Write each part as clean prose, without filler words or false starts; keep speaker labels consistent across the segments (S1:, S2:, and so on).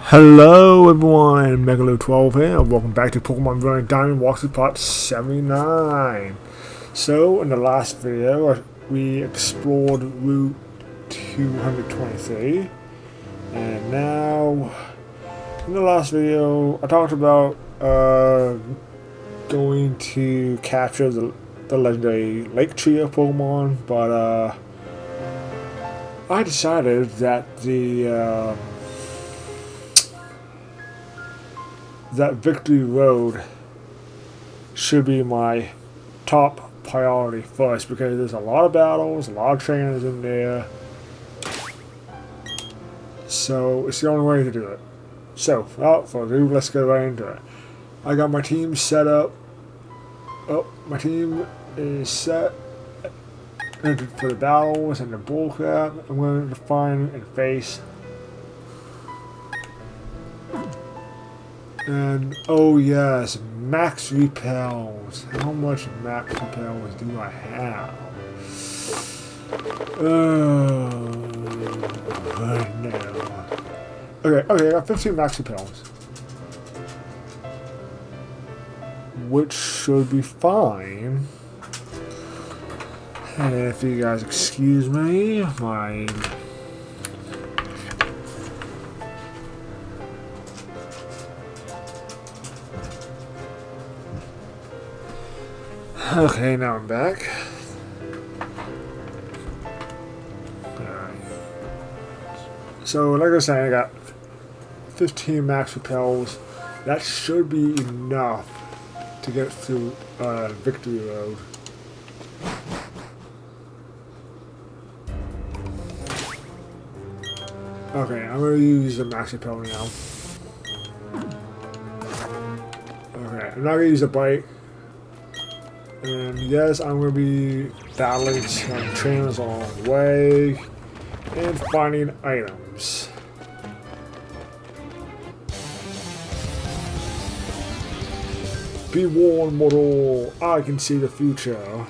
S1: Hello everyone, Megalo12 here, and welcome back to Pokemon Brilliant Diamond Walkthrough Part 79. So, in the last video, we explored Route 223, and now, in the last video, I talked about going to capture the legendary Lake Trio Pokemon, but I decided that that Victory Road should be my top priority first because there's a lot of battles, a lot of trainers in there. So it's the only way to do it. So without further ado, let's get right into it. I got my team set up. Oh, my team is set for the battles and the bullcrap. I'm going to find and face. And, oh yes, max repels. How much max repels do I have? No. Okay, I got 15 max repels. Which should be fine. And if you guys excuse me, my... Okay, now I'm back. Alright. So, like I was saying, I got 15 max repels. That should be enough to get through Victory Road. Okay, I'm going to use the max repel now. Okay, I'm not going to use a bite. And yes, I'm going to be battling some trainers along the way and finding items. Be warned, mortal, I can see the future.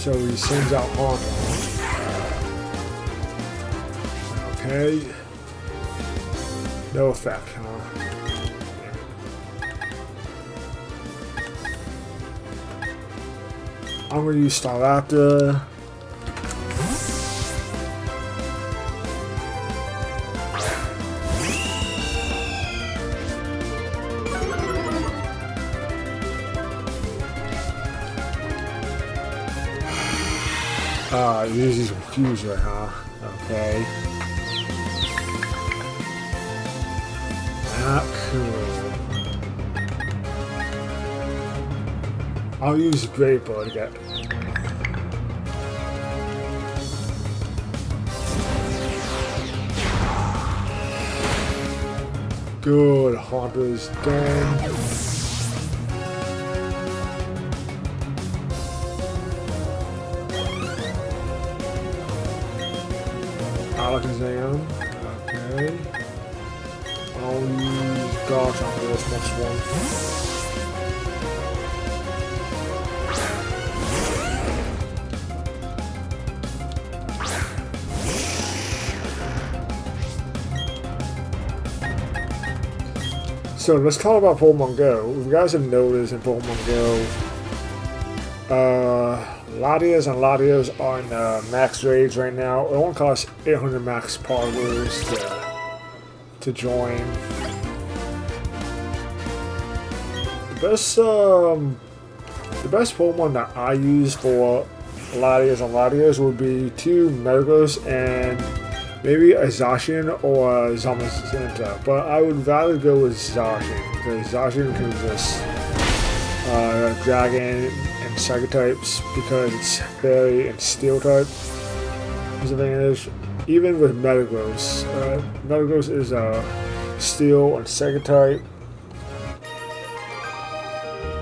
S1: So he sends out Honda. Okay. No effect, huh? I'm gonna use Staraptor. Use Confuser, huh? Okay. Not cool. I'll use Great Bird again. Good, Haunter's done. Alakazam, okay. I'll use Garchomp for this next one. So let's talk about Pokemon Go. If you guys have noticed in Pokemon Go, Latias and Latios are in max raids right now. It only costs 800 max powers to join. The best Pokemon that I use for Latias and Latios would be 2 Metagross and maybe a Zacian or a Zamazenta. But I would rather go with Zacian because Zacian can resist Dragon and Psychic types because it's Fairy and Steel type disadvantage. Even with Metagross, Metagross is Steel and Psychic type.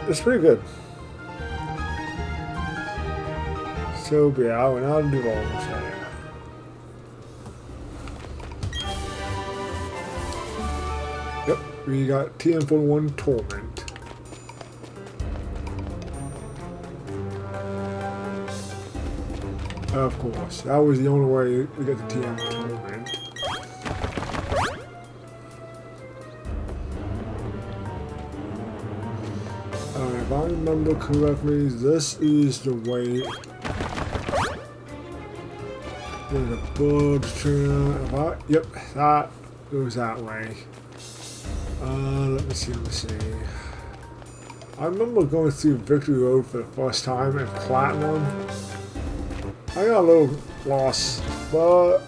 S1: It's pretty good. So yeah, I went out and do all this here. Yep, we got TM41 Torment. Of course, that was the only way to get the TM tournament. If I remember correctly, this is the way. There's a bug trainer. Yep, that goes that way. Let me see. I remember going through Victory Road for the first time in Platinum. I got a little lost, but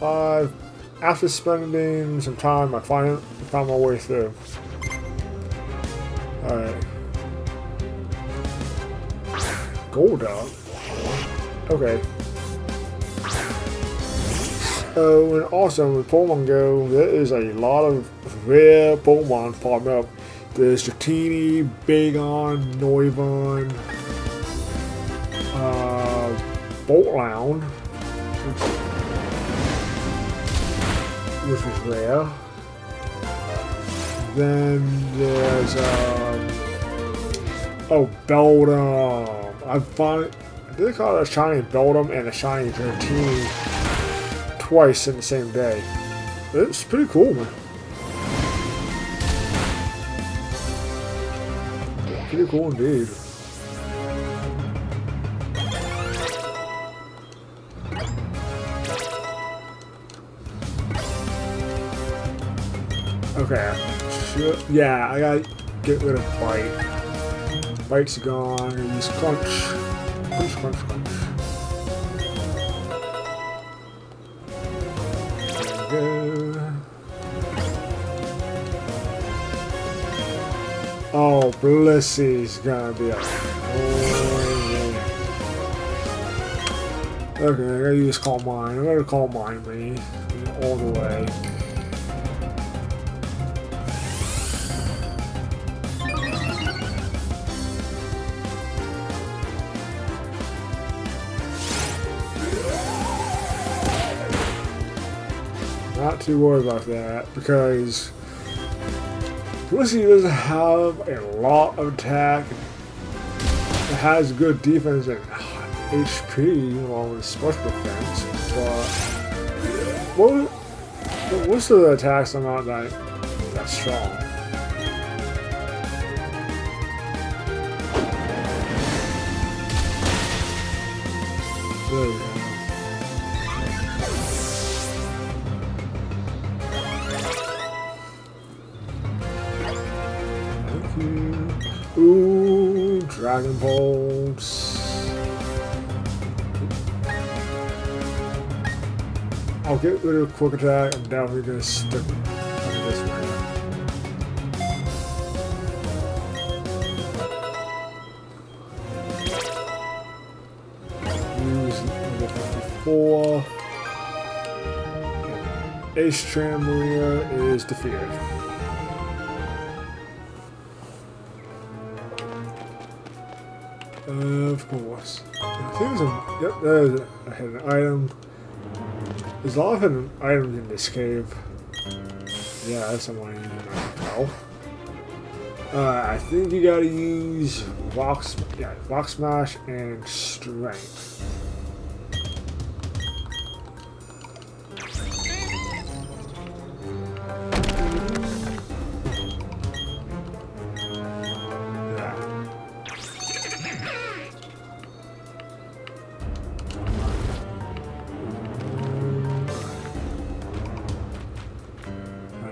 S1: after spending some time, I found my way through. Alright. Gold up. Okay. Oh, and also with Pokemon Go, there is a lot of rare Pokemon popping up. There's Dratini, Bagon, Noivern, Boltlound, which is rare. Then there's Beldum. I did call it a shiny Beldum and a shiny Dratini twice in the same day. It's pretty cool, man. Pretty cool indeed. Okay. Yeah, I gotta get rid of Bite. Bite's gone. I'm gonna use Crunch. Crunch. Oh, Blissy's gonna be up. Okay, I gotta use Calm Mind. I'm gonna Calm Mind me all the way. Not too worried about that because Blissey doesn't have a lot of attack. It has good defense and HP along with special defense, but most of the attacks are not that strong. There we go. Ooh, Dragon Bolts. I'll get rid of Quick Attack. I'm definitely going to stick with this way. Use number 54. Ace Trainer Maria is defeated. Of course. I think there's yep, there's a hidden item. There's a lot of hidden items in this cave. Yeah, that's the one I need to know. I think you gotta use Rock Smash and Strength.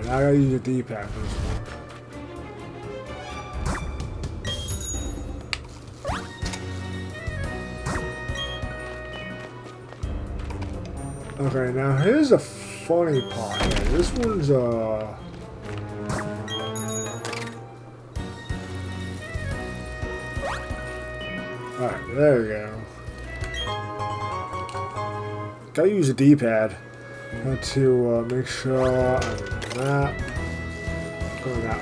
S1: I gotta use a D-pad for this one. Okay, now here's a funny part here. This one's alright, there we go. Gotta use a D-pad to make sure I'm that. Going that.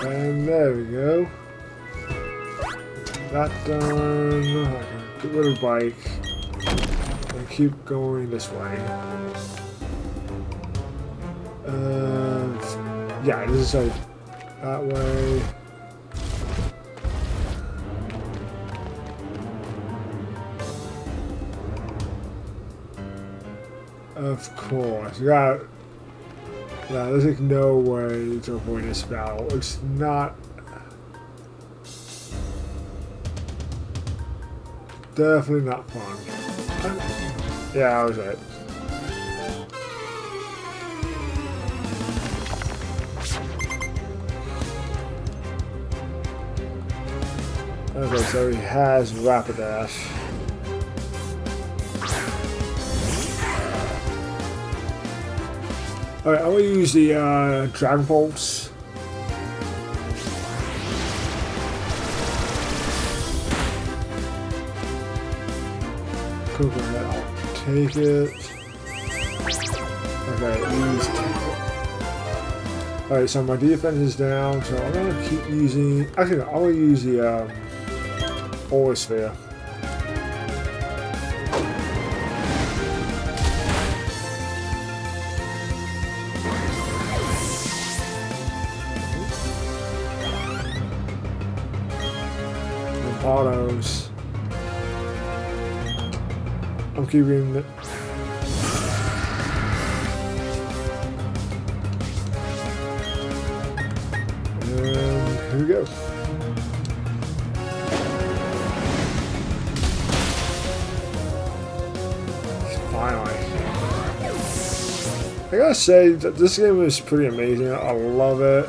S1: And there we go. That done. I can get rid of Bike. And keep going this way. Yeah, this is like that way. Of course. You got. Yeah, there's like no way to avoid this battle. It's not. Definitely not fun. Yeah, I was right. Okay, so he has Rapidash. Alright, I'm gonna use the Dragon Pulse. Coconut, I'll take it. Okay, use take it. Alright, so my defense is down, so I'm gonna keep using. Actually, no, I'm gonna use the Aura Sphere. Autos. I'm keeping it. And here we go. Finally. I gotta say that this game is pretty amazing. I love it.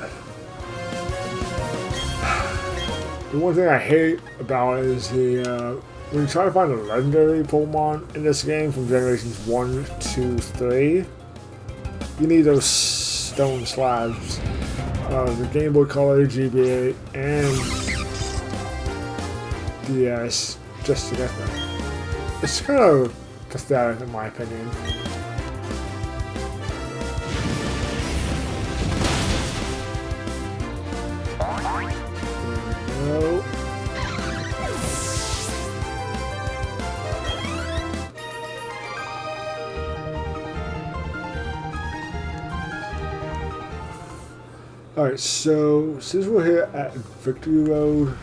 S1: The one thing I hate about it is the when you try to find a legendary Pokemon in this game from generations 1, 2, 3, you need those stone slabs. The Game Boy Color, GBA, and DS just to get them. It's kind of pathetic in my opinion. No. Alright, so since we're here at Victory Road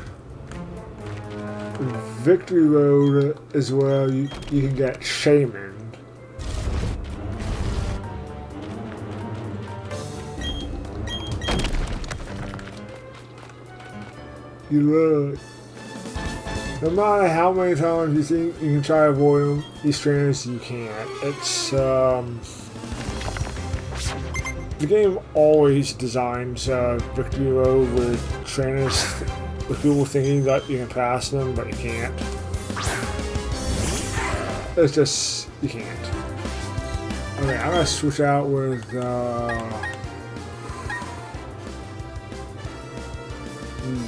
S1: is where you can get Shaman. No matter how many times you think you can try to avoid them, these trainers you can't. It's the game always designs Victory Road with trainers, with people thinking that you can pass them, but you can't. It's just, you can't. Okay, I'm gonna switch out with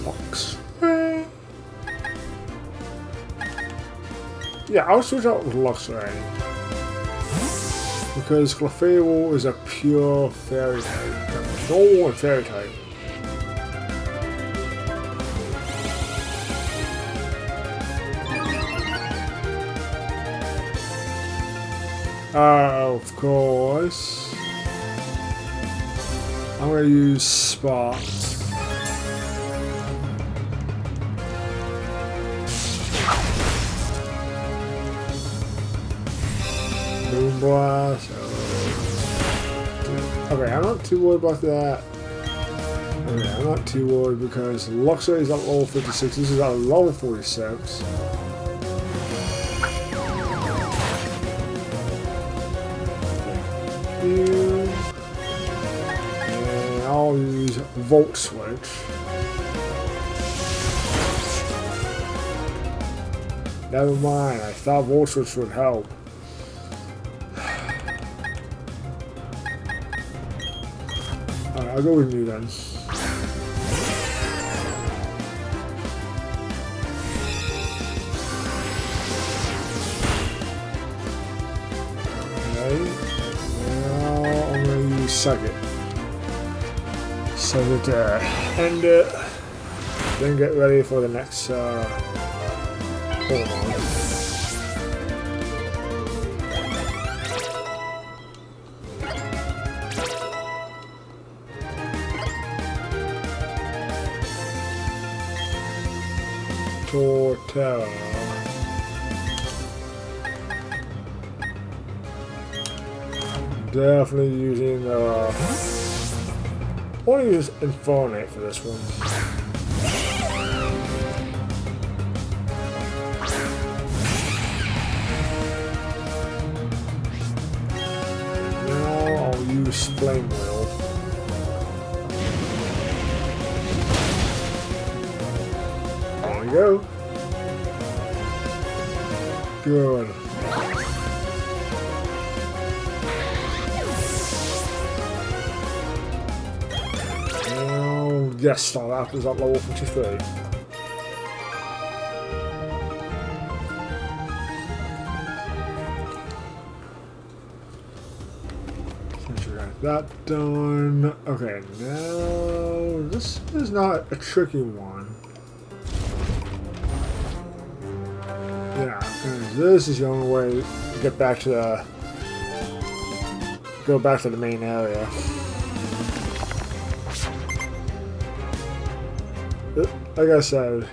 S1: Luxray. Yeah, I'll switch out with Luxray. Because Clefable is a pure fairy type. Normal and fairy type. Of course. I'm gonna use Spot. Moonblast. Okay, I'm not too worried about that. Okay, I'm not too worried because Luxray is at level 56. This is at level 46. And I'll use Volt Switch. Never mind, I thought Volt Switch would help. Alright, I'll go with you then. Suck it. So that end it. Then get ready for the next Pokemon. Torterra. Definitely using I want to use Infernape for this one. Now I'll use Flame Wheel. There we go. Good. Yes, Staraptor is at level 53. Since we got that done. Okay, now this is not a tricky one. Yeah, because this is the only way to get back to the main area. Like I said,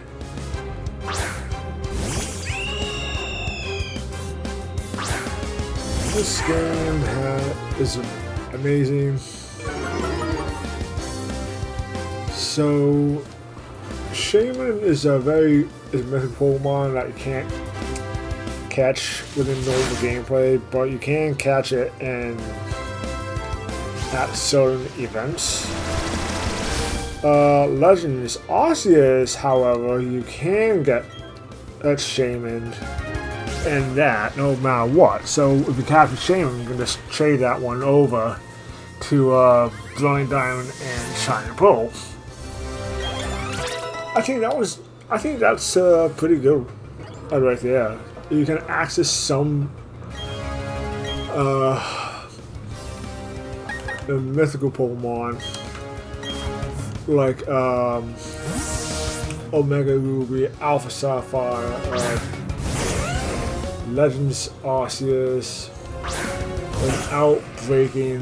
S1: this game is amazing. So, Shaman is a mythical Pokemon that you can't catch within normal gameplay, but you can catch it at certain events. Legends Arceus, however, you can get that Shaman and that no matter what. So if you capture Shaman, you can just trade that one over to Brilliant Diamond and Shining Pearl. I think that's pretty good right there. You can access some the mythical Pokemon like Omega Ruby, Alpha Sapphire, Legends Arceus, without breaking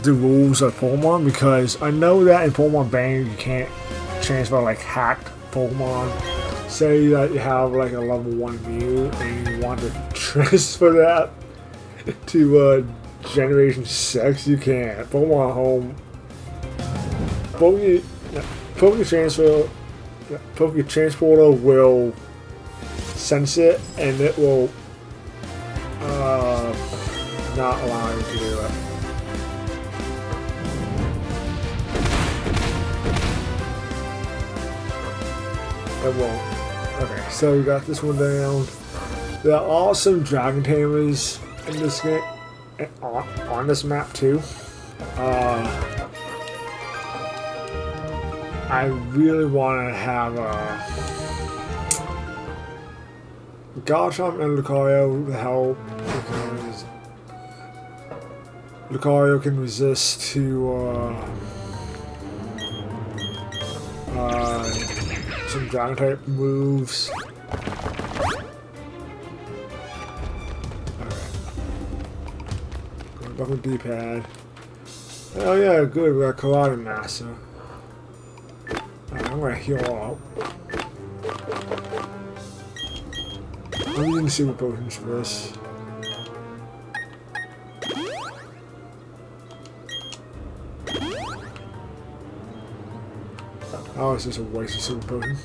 S1: the rules of Pokemon, because I know that in Pokemon Bank you can't transfer like hacked Pokemon. Say that you have like a level 1 Mew and you want to transfer that to Generation 6, you can't. Pokemon Home, Poké Transporter will sense it and it will not allow you to do it. It won't. Okay, so we got this one down. There are some Dragon Tamers in this game. On this map too. I really want to have Garchomp and Lucario to help, because Lucario can resist to some Dragon type moves. Back with D-pad. Oh yeah, good, we got Karate Master. Alright, I'm gonna heal up. I'm using super potions for this. Oh, it's just a waste of super potion.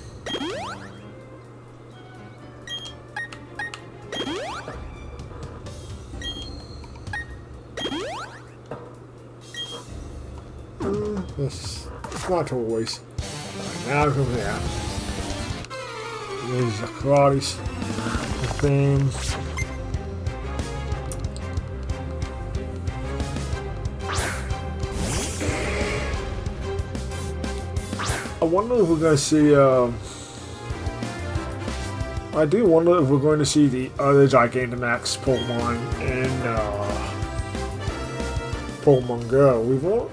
S1: It's not a total waste. Right, now come here. There's the karate's things. I wonder if we're going to see. I do wonder if we're going to see the other Gigantamax Pokemon in Pokemon Go. We won't.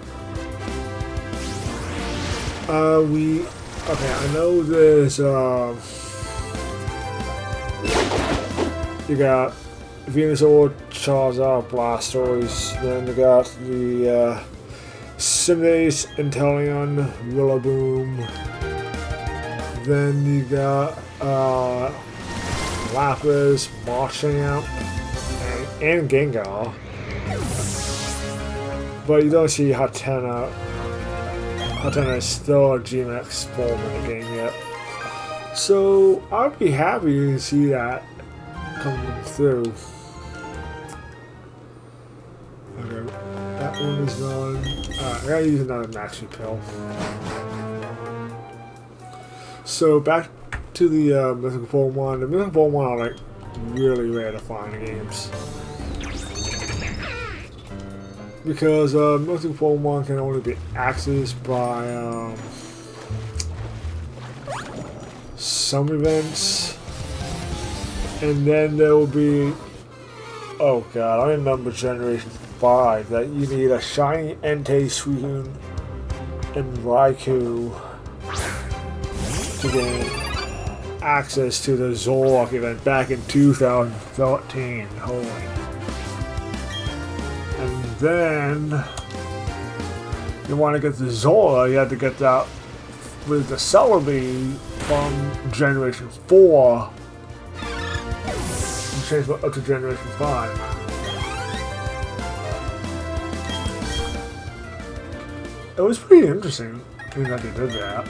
S1: Okay, I know there's, you got Venusaur, Charizard, Blastoise, then you got the, Cinderace, Inteleon, Rillaboom, then you got, Lapras, Machamp, and and Gengar. But you don't see Hatenna. Hatenna is still a GMX form in the game yet. So I'd be happy to see that coming through. Okay, that one is done. I gotta use another Maxi Pill. So back to the mythical Pokemon. The mythical Pokemon are like really rare to find in games. Because mythical Pokemon can only be accessed by some events. And then there will be, oh god, I remember Generation 5 that you need a shiny Entei, Suicune, and Raikou to gain access to the Zoroark event back in 2013. Holy. And then you want to get the Zora, you have to get that with the Celebi from Generation 4. And change it up to Generation 5. It was pretty interesting that they did that.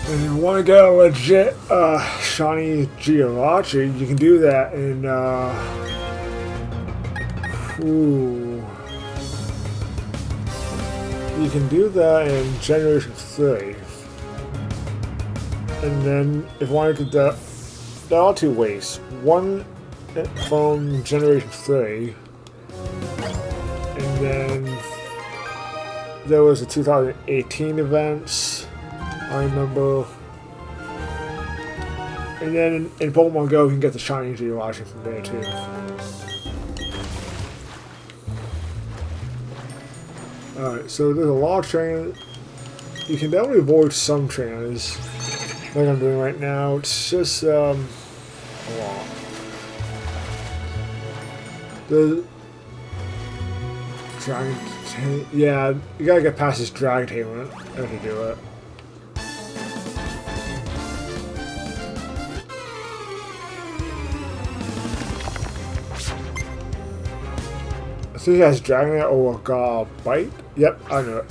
S1: And if you want to get a legit shiny Jirachi, you can do that in you can do that in Generation 3. And then if you want to get that, there are two ways. One from Generation 3, and then there was a 2018 events, I remember. And then in Pokemon Go, you can get the shiny Jirachi from there too. Alright, so there's a lot of trainers. You can definitely avoid some trainers, like I'm doing right now. It's just a lot. The Dragon Tail, yeah, you gotta get past this Dragon Tail in order to do it. I think he has Dragonite or God Bite. Yep, I know it.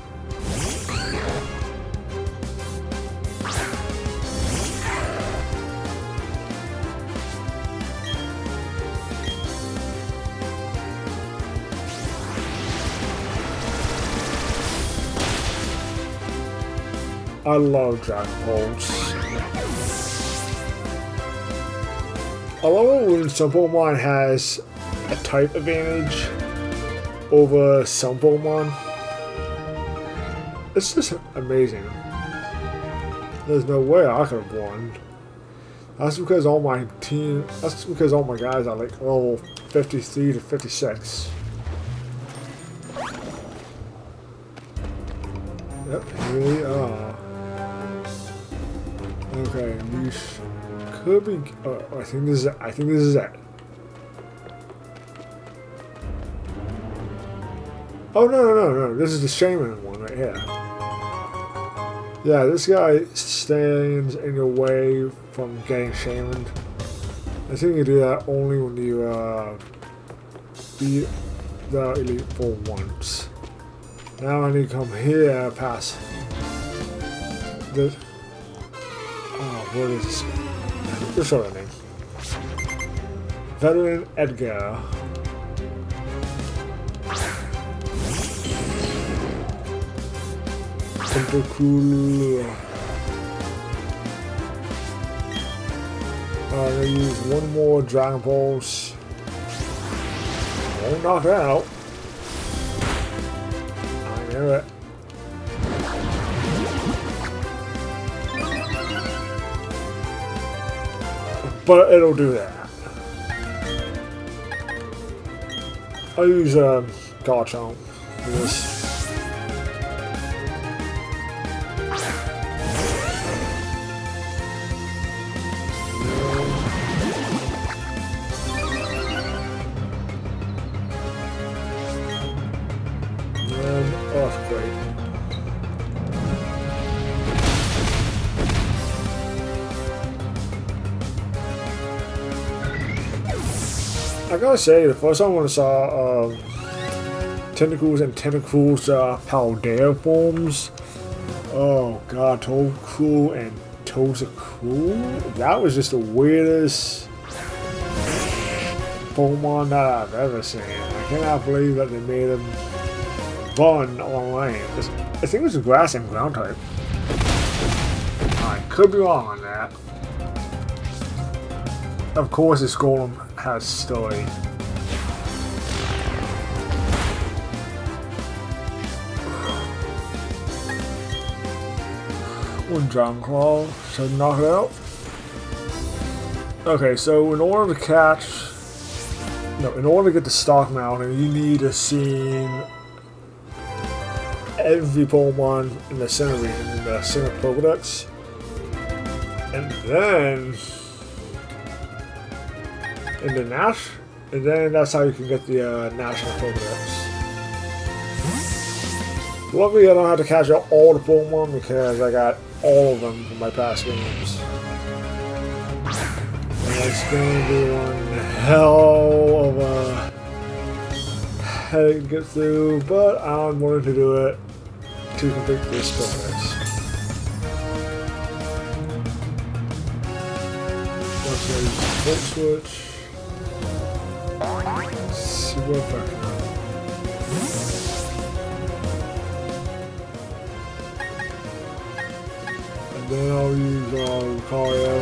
S1: I love Dragon Balls. I love it when some Pokemon has a type advantage over some Pokemon. It's just amazing. There's no way I could have won. That's because all my guys are like level 53 to 56. Yep, here we are. Okay, we could be. I think this is it. Oh no! This is the Shaman one right here. Yeah, this guy stands in your way from getting Shamaned. I think you do that only when you beat the Elite Four once. Now I need to come here past this. Oh, what is this? What's her name? Veteran Edgar. Super cool. I'm gonna use one more Dragon Pulse. Won't knock it out. I knew it. But it'll do that. I'll use Garchomp for this. And Earthquake. I gotta say, the first time when I saw Tentacles and Tentacles Paldea forms, oh god, Toadcool and Tozacool? That was just the weirdest Pokemon that I've ever seen. I cannot believe that they made them run on land. I think it was a grass and ground type. I could be wrong on that. Of course, this Golem has story. One Drown Claw should knock it out. Okay, so in order to catch, in order to get the Stock Mountain, you need to see every Pokemon in the center region, in the center Pokedex, and then in the Nash, and then that's how you can get the National Pokedex. Luckily, I don't have to catch up all the Pokemon because I got all of them from my past games. And it's going to be one hell of a headache to get through, but I'm willing to do it to complete this Pokedex. Once I use the Volt Switch. See what effect. And then I'll use Lucario.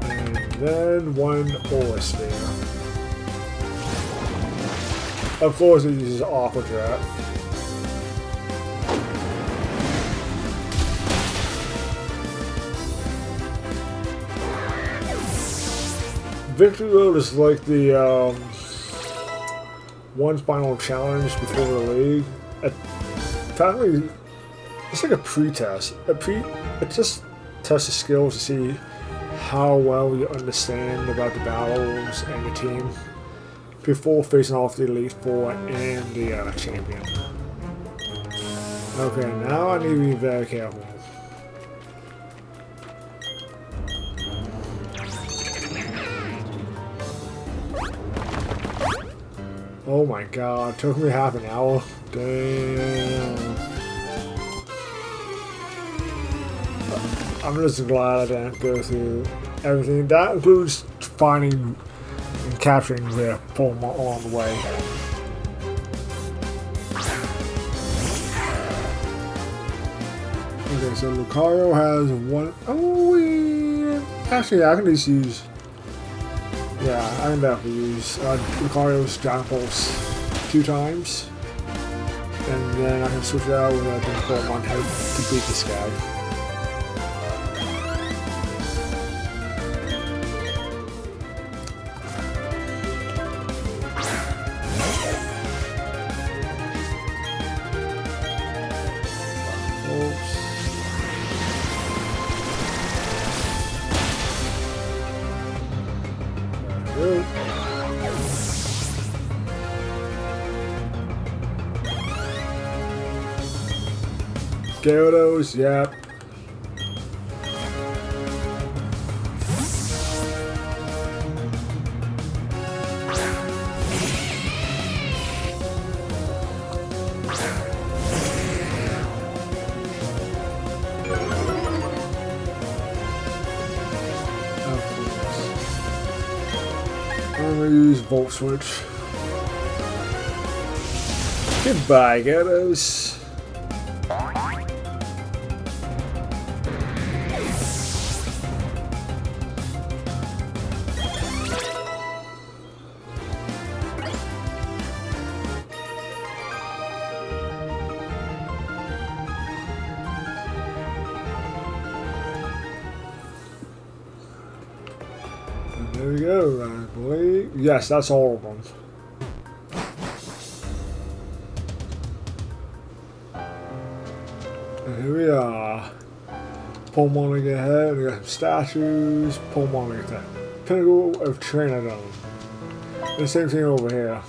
S1: And then one Aura Sphere. Of course, it uses Aqua Trap. Victory Road is like the one final challenge before the league. Apparently, it's like a pre-test. It just tests the skills to see how well you understand about the battles and the team before facing off the Elite Four and the champion. Okay, now I need to be very careful. Oh my god, took me half an hour. Damn. I'm just glad I didn't go through everything. That includes finding and capturing the Pokemon along the way. Okay, so Lucario has one. Oh, yeah. Actually, I can just use. Yeah, I can definitely use Lucario's Giant Pulse 2 times. And then I can switch it out with a different Pokemon head to beat this guy. Gyarados, yep. I'm gonna use Volt Switch. Goodbye, Gyarados. There we go, I believe. Yes, that's all of them. And here we are. Pokemon to get ahead. We got some statues. Pokemon to get that. Pinnacle of Trainerdome. The same thing over here.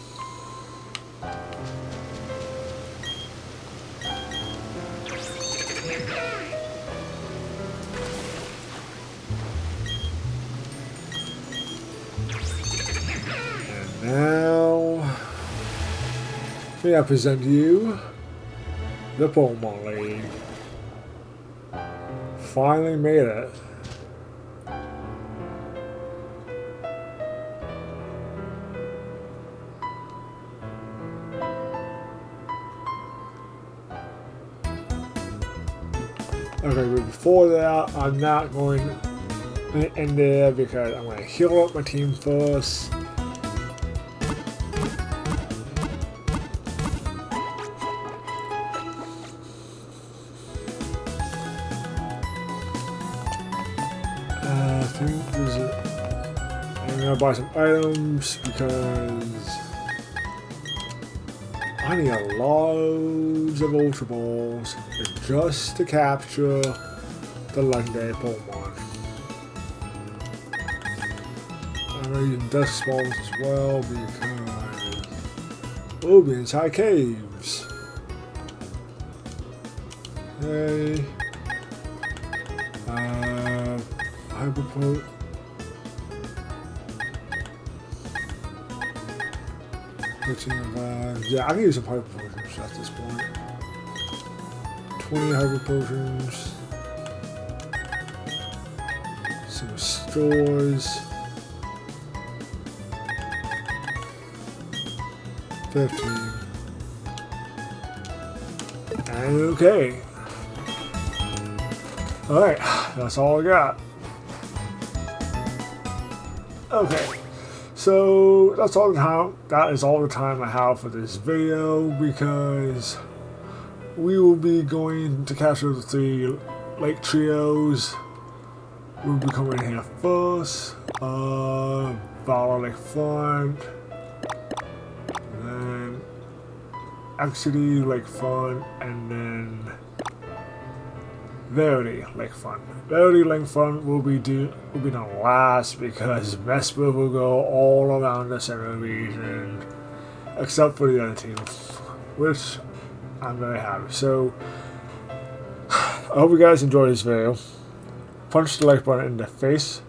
S1: Now, may I present you the Pokemon League. Finally made it. Okay, but before that, I'm not going to end there because I'm going to heal up my team first. I think there's I'm going to buy some items because I need loads of Ultra Balls just to capture the legendary Pokemon. I'm using Dusk Balls as well because we'll be inside caves. Okay. Hyper yeah, I can use some hyper potions at this point. 20 hyper potions. Some stores. 15. And okay. Alright, that's all I got. Okay. So that's all the time. That is all the time I have for this video because we will be going to capture the 3 lake trios. We'll be coming here first. Valor Lake Front, then Exity Lake Front, and then Verity Lake Front. Verity Lake Front will be done last because Vesper will go all around the center region, except for the other team, which I'm very happy. So I hope you guys enjoyed this video. Punch the like button in the face.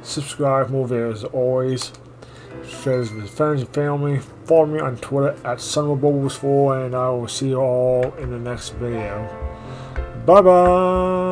S1: Subscribe for more videos as always. Share this with friends and family. Follow me on Twitter at SunwellBubbles4, and I will see you all in the next video. Bye bye.